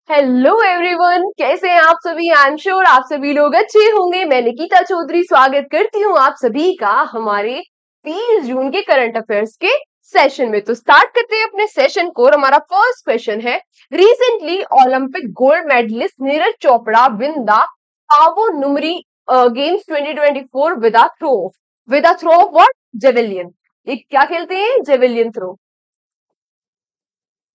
Hello everyone, कैसे हैं आप सभी। आई एम श्योर आप सभी लोग अच्छे होंगे। मैं निकिता चौधरी स्वागत करती हूँ आप सभी का हमारे 30 जून के करंट अफेयर्स के सेशन में। तो स्टार्ट करते हैं अपने सेशन को। और हमारा फर्स्ट क्वेश्चन है, recently Olympic gold medalist Neeraj Chopra win the Paavo Nurmi Games 2024 with a throw of what? Javelin. ये क्या खेलते हैं? Javelin throw.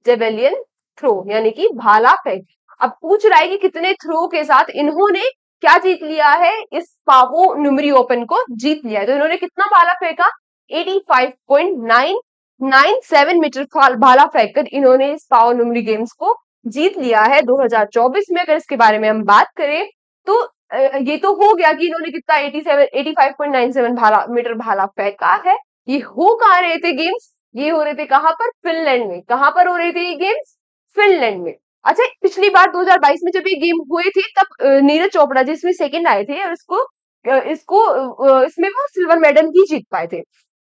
जेवेलियन थ्रो यानी कि भाला फेंक। अब पूछ रहा है कि कितने थ्रो के साथ इन्होंने क्या जीत लिया है, इस पावो नुमरी ओपन को जीत लिया है। तो इन्होंने कितना भाला फेंका? 85.997 मीटर भाला फेंककर इन्होंने इस पावो नुमरी गेम्स को जीत लिया है 2024 में। अगर इसके बारे में हम बात करें तो ये तो हो गया कि इन्होंने कितना 85.97 मीटर भाला फेंका है। ये हो कहाँ रहे थे गेम्स? ये हो रहे थे कहां पर? फिनलैंड में। कहां पर हो रहे थे ये गेम्स? फिनलैंड में। अच्छा, पिछली बार 2022 में जब ये गेम हुए थे तब नीरज चोपड़ा जी इसमें सेकंड आए थे और इसमें वो सिल्वर मेडल ही जीत पाए थे।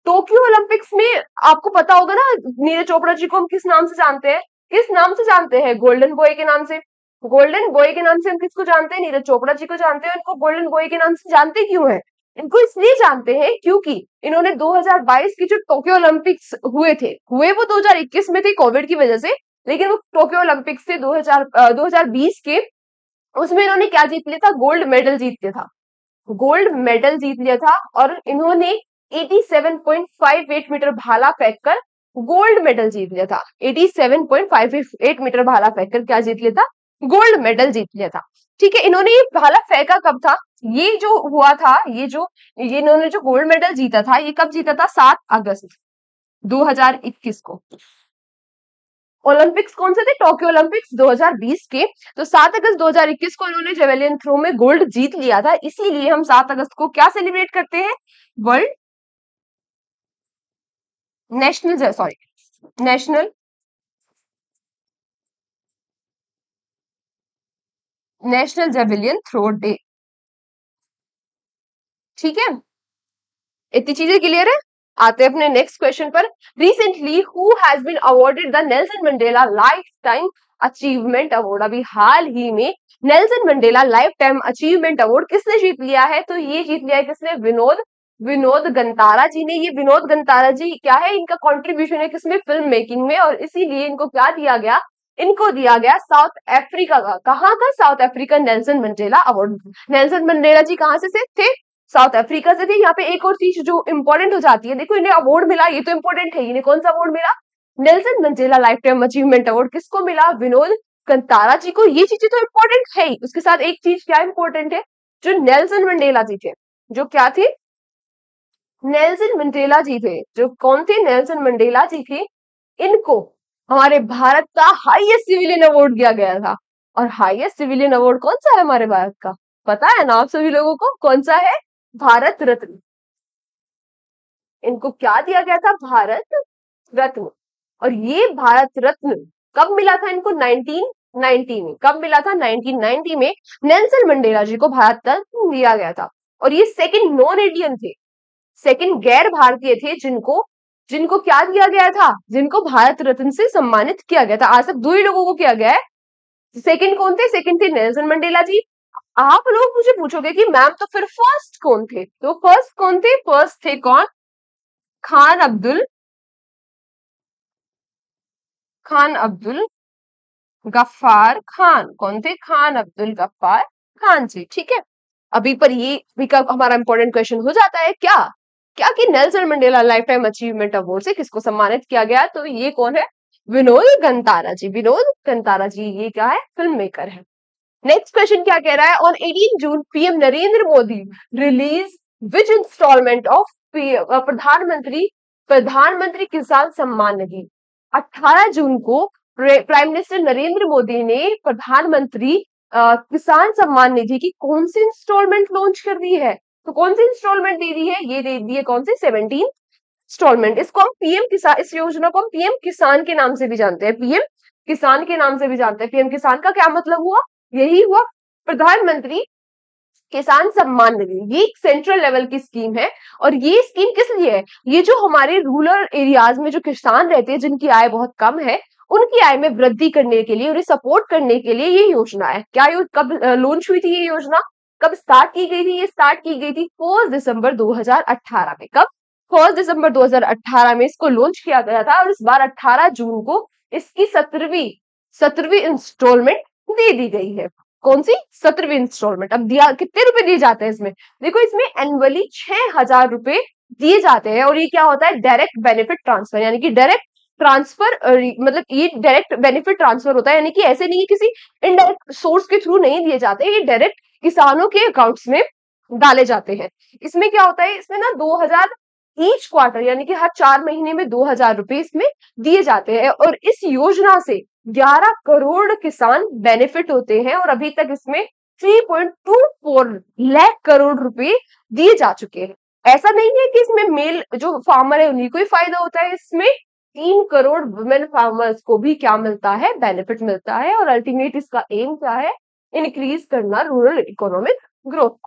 टोक्यो ओलंपिक्स में आपको पता होगा ना, नीरज चोपड़ा जी को हम किस नाम से जानते हैं? किस नाम से जानते हैं? गोल्डन बॉय के नाम से। गोल्डन बॉय के नाम से हम किसको जानते हैं? नीरज चोपड़ा जी को जानते हैं। इनको गोल्डन बॉय के नाम से जानते क्यों है? इनको इसलिए जानते हैं क्योंकि इन्होंने 2022 की जो टोक्यो ओलंपिक्स हुए वो 2021 में थे कोविड की वजह से। लेकिन वो टोक्यो ओलंपिक्स से 2020 के उसमें इन्होंने क्या जीत लिया था? गोल्ड मेडल जीत लिया था। गोल्ड मेडल जीत लिया था और इन्होंने 87.58 मीटर भाला फेंककर गोल्ड मेडल जीत लिया था। 87.58 मीटर भाला फेंककर क्या जीत लिया था? गोल्ड मेडल जीत लिया था। ठीक है, इन्होंने ये भाला फेंका कब था? ये जो हुआ था, ये इन्होंने जो गोल्ड मेडल जीता था, ये कब जीता था? 7 अगस्त 2021 को। ओलंपिक्स कौन से थे? टोक्यो ओलंपिक्स 2020 के। तो 7 अगस्त 2021 को इन्होंने जेवेलियन थ्रो में गोल्ड जीत लिया था। इसीलिए हम 7 अगस्त को क्या सेलिब्रेट करते हैं? World national national javelin throw day. ठीक है, इतनी चीजें क्लियर है। आते हैं अपने नेक्स्ट क्वेश्चन पर। Recently who has been awarded the Nelson Mandela lifetime achievement award? अभी हाल ही में Nelson Mandela lifetime achievement award किसने जीत लिया है? तो ये जीत लिया है किसने? विनोद गंतारा जी ने। ये विनोद गंतारा जी क्या है? इनका कंट्रीब्यूशन है किसमें? फिल्म मेकिंग में। और इसीलिए इनको क्या दिया गया? इनको दिया गया साउथ अफ्रीका का। कहाँ का? South Africa Nelson Mandela award. Nelson Mandela ji कहाँ से थे? साउथ अफ्रीका से थे। यहाँ पे एक और चीज जो इंपॉर्टेंट हो जाती है, देखो इन्हें अवार्ड मिला, ये तो इंपॉर्टेंट है। इन्हें कौन सा अवार्ड मिला? Nelson Mandela lifetime achievement award. किसको मिला? विनोद कंतारा जी को। ये चीजें तो इंपॉर्टेंट है ही। उसके साथ एक चीज क्या इंपॉर्टेंट है? जो नेल्सन मंडेला जी थे, जो क्या थे? नेल्सन मंडेला जी थे। जो कौन थे? नेल्सन मंडेला जी थे। इनको हमारे भारत का हाईएस्ट सिविलियन अवार्ड दिया गया था। और हाईएस्ट सिविलियन अवार्ड कौन सा है हमारे भारत का? पता है ना आप सभी लोगों को? कौन सा है? भारत रत्न। इनको क्या दिया गया था? भारत रत्न। और ये भारत रत्न कब मिला था इनको? 1990 में। कब मिला था? 1990 में नेल्सन मंडेला जी को भारत रत्न दिया गया था। और ये सेकंड नॉन इंडियन थे, सेकंड गैर भारतीय थे जिनको जिनको क्या दिया गया था? जिनको भारत रत्न से सम्मानित किया गया था। आज तक 2 ही लोगों को किया गया है। सेकंड कौन थे? सेकंड थे नेल्सन मंडेला जी। आप लोग मुझे पूछोगे कि मैम तो फिर फर्स्ट कौन थे? तो फर्स्ट कौन थे? फर्स्ट थे कौन? खान अब्दुल गफ्फार खान। कौन थे? खान अब्दुल गफ्फार खान जी। ठीक है, अभी पर ये भी का हमारा इंपॉर्टेंट क्वेश्चन हो जाता है क्या? क्या कि Nelson Mandela lifetime achievement award से किसको सम्मानित किया गया? तो ये कौन है? विनोद गंतारा जी। विनोद गंतारा जी ये क्या है? फिल्म मेकर है। नेक्स्ट क्वेश्चन क्या कह रहा है? On 18 June PM Narendra Modi release which instalment of Pradhanmantri Kisan Samman Nidhi? 18 जून को प्राइम मिनिस्टर नरेंद्र मोदी ने प्रधानमंत्री किसान सम्मान निधि की कौन सी इंस्टॉलमेंट लॉन्च कर दी है? तो कौन सी इंस्टॉलमेंट दे दी है? ये दे दी है कौन सी? 17 इंस्टॉलमेंट। इसको हम पीएम किसान, इस योजना को हम पीएम किसान के नाम से भी जानते हैं। पीएम किसान के नाम से भी जानते हैं। पीएम किसान का क्या मतलब हुआ? यही हुआ प्रधानमंत्री किसान सम्मान निधि। ये एक सेंट्रल लेवल की स्कीम है। और ये स्कीम किस लिए है? ये जो हमारे रूरल एरियाज में जो किसान रहते हैं, जिनकी आय बहुत कम है, उनकी आय में वृद्धि करने के लिए, उन्हें सपोर्ट करने के लिए ये योजना है। क्या कब लॉन्च हुई थी ये योजना, कब स्टार्ट की गई थी? ये स्टार्ट की गई थी 1 दिसंबर 2018 में। कब? 1 दिसंबर 2018 में इसको लॉन्च किया गया था, और इस बार 18 जून को इसकी 17वीं इंस्टॉलमेंट दे दी गई है। कौन सी? 17वीं इंस्टॉलमेंट। अब दिया कितने रुपए दिए जाते हैं इसमें? देखो, इसमें एनुअली 6,000 रुपए दिए जाते हैं, और ये क्या होता है? डायरेक्ट बेनिफिट ट्रांसफर, यानी कि डायरेक्ट ट्रांसफर, मतलब ये डायरेक्ट बेनिफिट ट्रांसफर होता है, यानी कि ऐसे नहीं है किसी इनडायरेक्ट सोर्स के थ्रू नहीं दिए जाते, ये डायरेक्ट किसानों के अकाउंट्स में डाले जाते हैं। इसमें क्या होता है? इसमें ना 2,000 ईच क्वार्टर, यानी कि हर 4 महीने में 2,000 रुपए इसमें दिए जाते हैं, और इस योजना से 11 करोड़ किसान बेनिफिट होते हैं, और अभी तक इसमें 3.24 लाख करोड़ रुपए दिए जा चुके हैं। ऐसा नहीं है कि इसमें मेल जो फार्मर है उन्हीं को ही फायदा होता है, इसमें 3 करोड़ वुमेन फार्मर्स को भी क्या मिलता है? बेनिफिट मिलता है। और अल्टीमेट इसका एम क्या है? इंक्रीज करना rural economic growth.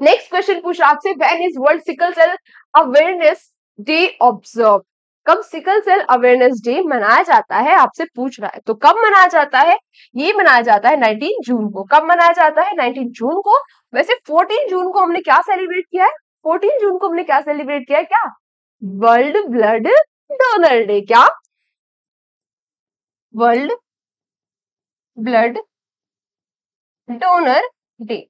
Next question पूछा आपसे, when is world sickle cell awareness day observe? कब सिकल सेल अवेयरनेस डे मनाया जाता है? आपसे पूछ रहा है। तो कब मनाया जाता है? ये मनाया जाता है 19 जून को। कब मनाया जाता है? 19 जून को। वैसे 14 जून को हमने क्या सेलिब्रेट किया है? 14 जून को हमने क्या सेलिब्रेट किया है? क्या? World blood donor day. क्या? World blood donor day.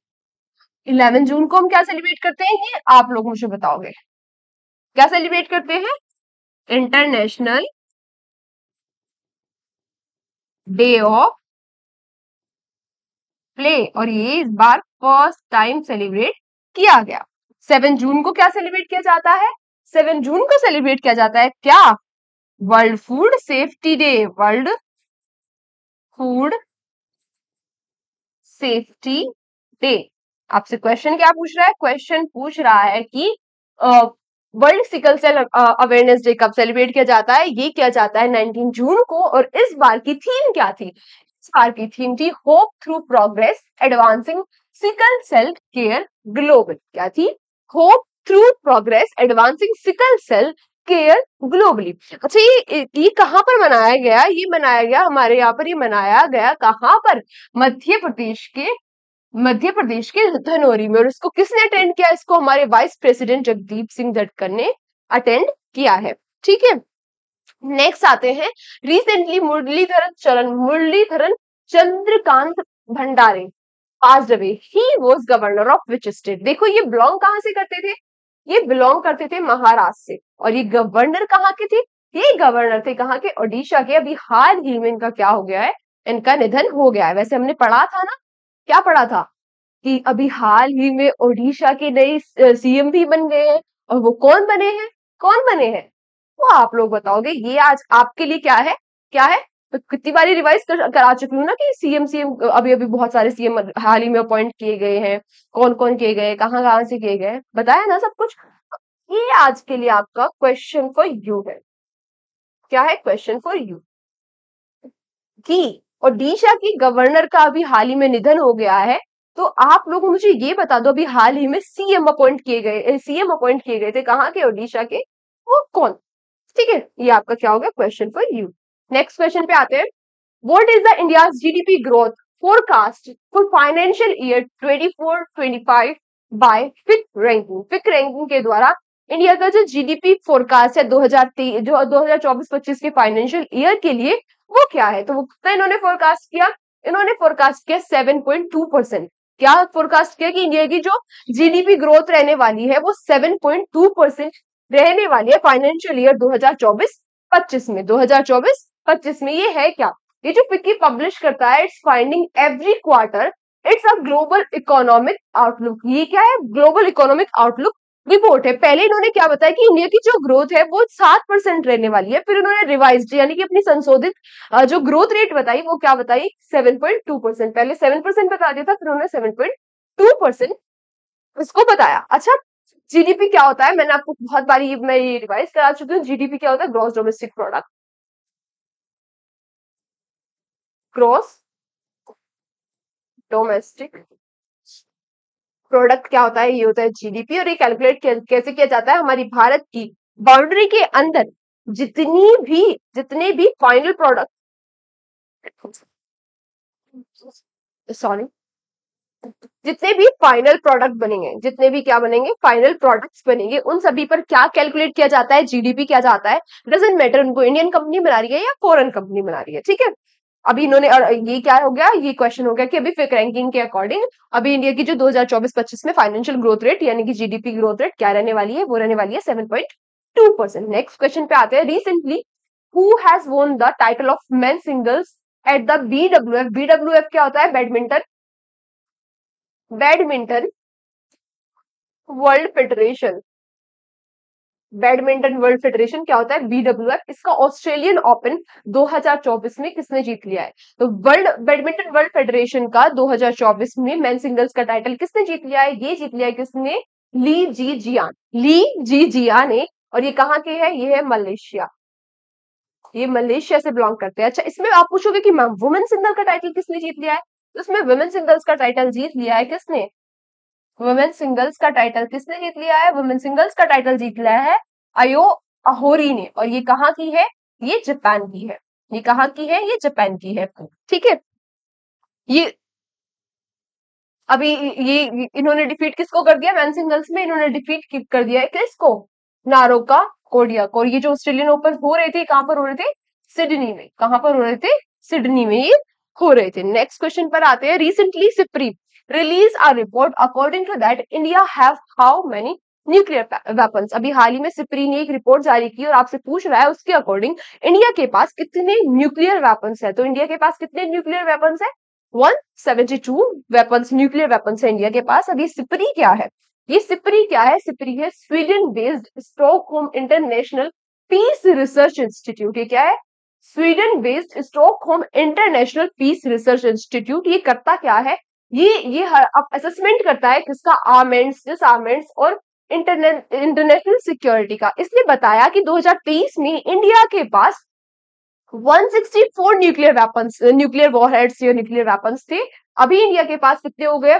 11 जून को हम क्या सेलिब्रेट करते हैं? ये आप लोग मुझे बताओगे। क्या सेलिब्रेट करते हैं? इंटरनेशनल डे ऑफ प्ले, और ये इस बार फर्स्ट टाइम सेलिब्रेट किया गया। 7 जून को क्या सेलिब्रेट किया जाता है? 7 जून को सेलिब्रेट किया जाता है क्या? World food safety day. World food safety day. आपसे क्वेश्चन क्या पूछ रहा है? क्वेश्चन पूछ रहा है कि world sickle cell awareness day कब सेलिब्रेट किया जाता है? ये किया जाता है 19 जून को, और इस बार की थीम क्या थी? इस बार की थीम थी hope through progress advancing sickle cell care global. क्या थी? Hope through progress advancing sickle cell care globally. अच्छा, ये कहाँ पर मनाया गया? ये मनाया गया हमारे यहाँ पर। ये मनाया गया कहाँ पर? मध्य प्रदेश के धनौरी में। और इसको किसने अटेंड किया? इसको हमारे वाइस प्रेसिडेंट जगदीप सिंह धनखड़ ने अटेंड किया है। ठीक है, नेक्स्ट आते हैं। रिसेंटली मुरलीधरन चंद्रकांत भंडारे passed away. He was governor of which state? देखो, ये बिलोंग कहां से करते थे? ये बिलोंग करते थे महाराष्ट्र से। और ये गवर्नर कहाँ के थे? ये गवर्नर थे कहाँ के? ओडिशा के। अभी हाल ही में इनका क्या हो गया है? इनका निधन हो गया है। वैसे हमने पढ़ा था ना, क्या पढ़ा था? कि अभी हाल ही में ओडिशा के नए सीएम भी बन गए हैं। और वो कौन बने हैं? कौन बने हैं? वो आप लोग बताओगे। ये आज आपके लिए क्या है? क्या है? तो कितनी बारी रिवाइज करा चुकी हूँ ना कि सीएम सीएम अभी अभी बहुत सारे सीएम हाल ही में अपॉइंट किए गए हैं। कौन कौन किए गए, कहाँ कहाँ से किए गए, बताया ना सब कुछ। ये आज के लिए आपका क्वेश्चन फॉर यू है। क्या है क्वेश्चन फॉर यू? कि ओडिशा की गवर्नर का अभी हाल ही में निधन हो गया है, तो आप लोग मुझे ये बता दो, अभी हाल ही में सीएम अपॉइंट किए गए थे कहाँ के? ओडिशा के। वो कौन? ठीक है, ये आपका क्या होगा? Question for you. Next question पे आते हैं। What is the India GDP growth forecast for financial year 24-25 by Fitch ranking? Fitch ranking के द्वारा इंडिया का जो जीडीपी फोरकास्ट है 2024-25 के फाइनेंशियल ईयर के लिए, वो क्या है? तो वो कितना इन्होंने फोरकास्ट किया? इन्होंने फोरकास्ट किया 7.2%। क्या फोरकास्ट किया? कि इंडिया की जो जीडीपी ग्रोथ रहने वाली है वो 7.2% रहने वाली है फाइनेंशियल ईयर 2024-25 में। 2024-25 में ये है क्या? ये जो फिक्की पब्लिश करता है, it's finding every quarter, it's a global economic outlook. ये क्या है? ग्लोबल इकोनॉमिक आउटलुक रिपोर्ट है। पहले इन्होंने क्या बताया कि इंडिया की जो ग्रोथ है वो 7% रहने वाली है, फिर इन्होंने रिवाइज यानी कि अपनी संशोधित जो ग्रोथ रेट बताई वो क्या बताई? 7.2%। पहले 7% बता दिया था, फिर उन्होंने 7.2% इसको बताया। अच्छा, जीडीपी क्या होता है? मैंने आपको बहुत बारी मैं ये रिवाइज करा चुकी हूँ। जीडीपी क्या होता है? Gross domestic product. Gross domestic product क्या होता है? ये होता है जीडीपी। और ये कैलकुलेट कैसे किया जाता है? हमारी भारत की बाउंड्री के अंदर जितने भी फाइनल प्रोडक्ट, सॉरी, जितने भी फाइनल प्रोडक्ट बनेंगे, जितने भी क्या बनेंगे, फाइनल प्रोडक्ट्स बनेंगे, उन सभी पर क्या कैलकुलेट किया जाता है, जीडीपी किया जाता है। डजेंट मैटर उनको इंडियन कंपनी बना रही है या फॉरेन कंपनी बना रही है, ठीक है। अभी इन्होंने, और ये क्या हो गया, ये क्वेश्चन हो गया कि अभी फिक रैंकिंग के अकॉर्डिंग अभी इंडिया की जो 2024-25 में फाइनेंशियल ग्रोथ रेट यानी कि जीडीपी ग्रोथ रेट क्या रहने वाली है, वो रहने वाली है 7.2%। नेक्स्ट क्वेश्चन पे आते हैं। Recently who has won the title of main singles at the BWF. BWF क्या होता है, badminton world federation. Badminton world federation क्या होता है, बीडब्ल्यूएफ। इसका ऑस्ट्रेलियन ओपन 2024 में किसने जीत लिया है, तो वर्ल्ड बैडमिंटन वर्ल्ड फेडरेशन का 2024 में मेन सिंगल्स का टाइटल किसने जीत लिया है, ये जीत लिया है किसने, ली जी जियान, ली जी जिया ने। और ये कहाँ के है, ये है मलेशिया, ये मलेशिया से बिलोंग करते हैं। अच्छा, इसमें आप पूछोगे कि मैम वुमेन सिंगल का टाइटल किसने जीत लिया है, तो इसमें वुमेन सिंगल्स का टाइटल जीत लिया है किसने, वुमेन सिंगल्स का टाइटल किसने जीत लिया है, वुमेन सिंगल्स का टाइटल जीत लिया है अयो अहोरी ने। और ये कहाँ की है, ये जापान की है। ये कहाँ की है, ये जापान की है, ठीक है। ये अभी ये इन्होंने डिफीट किसको कर दिया, मेन सिंगल्स में इन्होंने डिफीट कर दिया है किसको, नारोका कोडिया को। और ये जो ऑस्ट्रेलियन ओपन हो रहे थे, कहां पर हो रहे थे, सिडनी में। कहां पर हो रहे थे, सिडनी में ये हो रहे थे। नेक्स्ट क्वेश्चन पर आते हैं। Recently SIPRI release a report according to that India have how many nuclear weapons. अभी हाल ही में सिप्री ने एक रिपोर्ट जारी की और आपसे पूछ रहा है उसके अकॉर्डिंग इंडिया के पास कितने न्यूक्लियर वेपन्स है। तो इंडिया के पास कितने न्यूक्लियर वेपन्स है, 172 वेपन्स, न्यूक्लियर वेपन्स है इंडिया के पास। अब ये सिपरी क्या है, ये सिपरी क्या है, सिपरी है Sweden based Stockholm International Peace Research Institute. ये क्या है, Sweden based Stockholm International Peace Research Institute. ये करता क्या है, ये असेसमेंट करता है किसका, आर्मेंट्स, डिसआर्मेंट्स और इंटरनेशनल सिक्योरिटी का। इसने बताया कि 2023 में इंडिया के पास 164 न्यूक्लियर वॉरहेड्स या न्यूक्लियर वेपन्स थे। अभी इंडिया के पास कितने हो गए,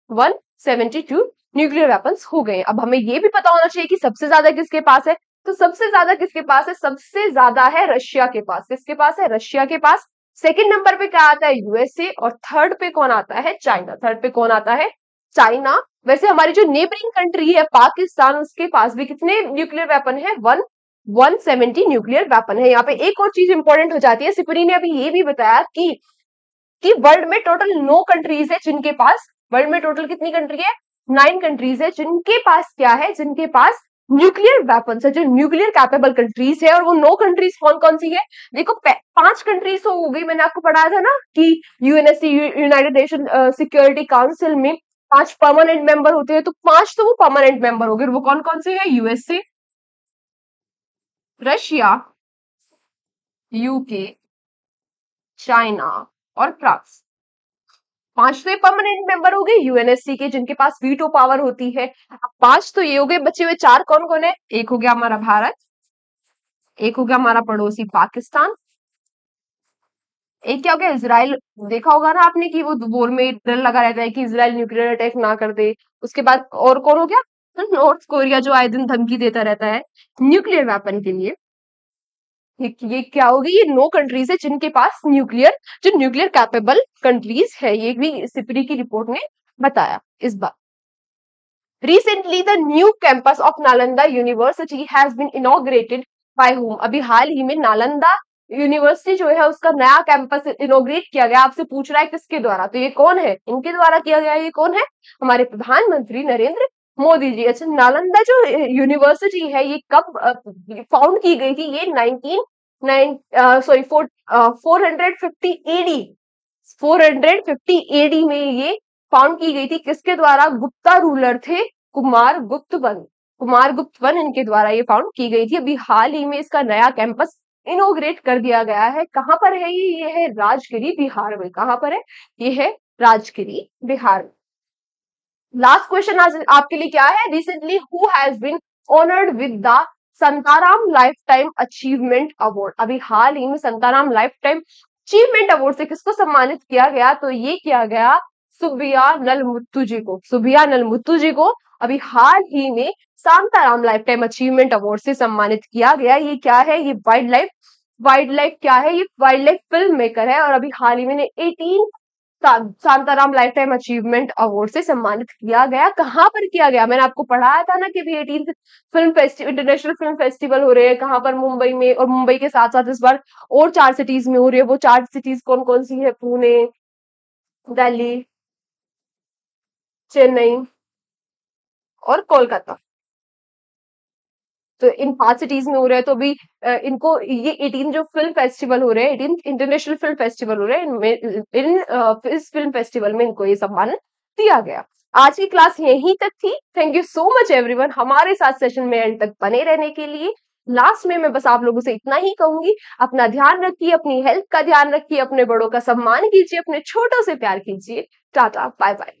172 न्यूक्लियर वेपन्स हो गए। अब हमें ये भी पता होना चाहिए कि सबसे ज्यादा किसके पास है, तो सबसे ज्यादा किसके पास है, सबसे ज्यादा है रशिया के पास। किसके पास है, रशिया के पास। सेकंड नंबर पे क्या आता है, यूएसए। और थर्ड पे कौन आता है, चाइना। थर्ड पे कौन आता है, चाइना। वैसे हमारी जो नेबरिंग कंट्री है पाकिस्तान, उसके पास भी कितने न्यूक्लियर वेपन है, 170 न्यूक्लियर वेपन है। यहाँ पे एक और चीज इंपॉर्टेंट हो जाती है, सिपरी ने अभी ये भी बताया कि वर्ल्ड में टोटल 9 कंट्रीज है जिनके पास, वर्ल्ड में टोटल कितनी कंट्री है, 9 कंट्रीज है जिनके पास क्या है, जिनके पास न्यूक्लियर वेपन्स है, जो न्यूक्लियर कैपेबल कंट्रीज है। और वो 9 कंट्रीज कौन कौन सी है, देखो 5 कंट्रीज तो हो गई, मैंने आपको पढ़ाया था ना कि UNSC United nation security council में 5 परमानेंट मेंबर होते हैं, तो 5 तो वो परमानेंट मेंबर हो गए। वो कौन कौन से है, यूएसए, रशिया, यूके, चाइना और फ्रांस। 5 तो परमानेंट मेंबर हो गए यूएनएससी के, जिनके पास वीटो पावर होती है। अब 5 तो ये हो गए, बचे हुए 4 कौन कौन है, एक हो गया हमारा भारत, एक हो गया हमारा पड़ोसी पाकिस्तान, एक क्या हो गया इजराइल। देखा होगा ना आपने कि वो वॉर में डर लगा रहता है कि इजराइल न्यूक्लियर अटैक ना कर दे। उसके बाद और कौन हो गया, नॉर्थ कोरिया, जो आए दिन धमकी देता रहता है न्यूक्लियर वेपन के लिए। ये क्या होगी, ये 9 कंट्रीज है जिनके पास जो न्यूक्लियर कैपेबल कंट्रीज है। ये भी सिपरी की रिपोर्ट ने बताया इस बार। Recently the new campus of Nalanda University has been inaugurated by whom। अभी हाल ही में नालंदा यूनिवर्सिटी जो है उसका नया कैंपस इनॉग्रेट किया गया। आपसे पूछ रहा है किसके द्वारा, तो ये कौन है, इनके द्वारा किया गया। ये कौन है, हमारे प्रधानमंत्री नरेंद्र मोदी जी। अच्छा, नालंदा जो यूनिवर्सिटी है ये कब फाउंड की गई थी, ये 450 एडी, 450 एडी में ये फाउंड की गई थी। किसके द्वारा, गुप्ता रूलर थे, कुमार गुप्त वन, कुमार गुप्त वन इनके द्वारा ये फाउंड की गई थी। अभी हाल ही में इसका नया कैंपस इनोग्रेट कर दिया गया है। कहां पर है ये है राजगिरी बिहार में। कहां पर है, ये है राजगिरी बिहार में। लास्ट क्वेश्चन आज आपके लिए क्या है, recently who has been honoured with the Santaram lifetime achievement award. अभी हाल ही में Santaram lifetime achievement award से किसको सम्मानित किया गया, तो ये किया गया सुबिया नलमुत्तु जी को, सुबिया नलमुत्तु जी को। अभी हाल ही में Shantaram life time achievement award से सम्मानित किया गया। ये क्या है? ये वाइल्ड लाइफ क्या है? ये वाइल्ड लाइफ फिल्म मेकर है और अभी हाल ही में 18 Shantaram life time achievement award से सम्मानित किया गया। कहाँ पर किया गया? मैंने आपको पढ़ाया था ना कि भी 18 film festival, international film festival हो रहे हैं। कहाँ पर? मुंबई में, और मुंबई के साथ साथ इस बार और 4 सिटीज में हो रही है। वो 4 सिटीज कौन कौन सी है? पुणे, दिल्ली, चेन्नई और कोलकाता। तो इन 5 सिटीज में हो रहा है। तो अभी इनको ये 18 जो फिल्म फेस्टिवल हो रहे हैं, 18 इंटरनेशनल फिल्म फेस्टिवल हो रहे हैं, इनमें इस फिल्म फेस्टिवल में इनको ये सम्मान दिया गया। आज की क्लास यहीं तक थी। Thank you so much everyone हमारे साथ सेशन में एंड तक बने रहने के लिए। लास्ट में मैं बस आप लोगों से इतना ही कहूंगी, अपना ध्यान रखिए, अपनी हेल्थ का ध्यान रखिए, अपने बड़ों का सम्मान कीजिए, अपने छोटों से प्यार कीजिए। Tata, bye bye.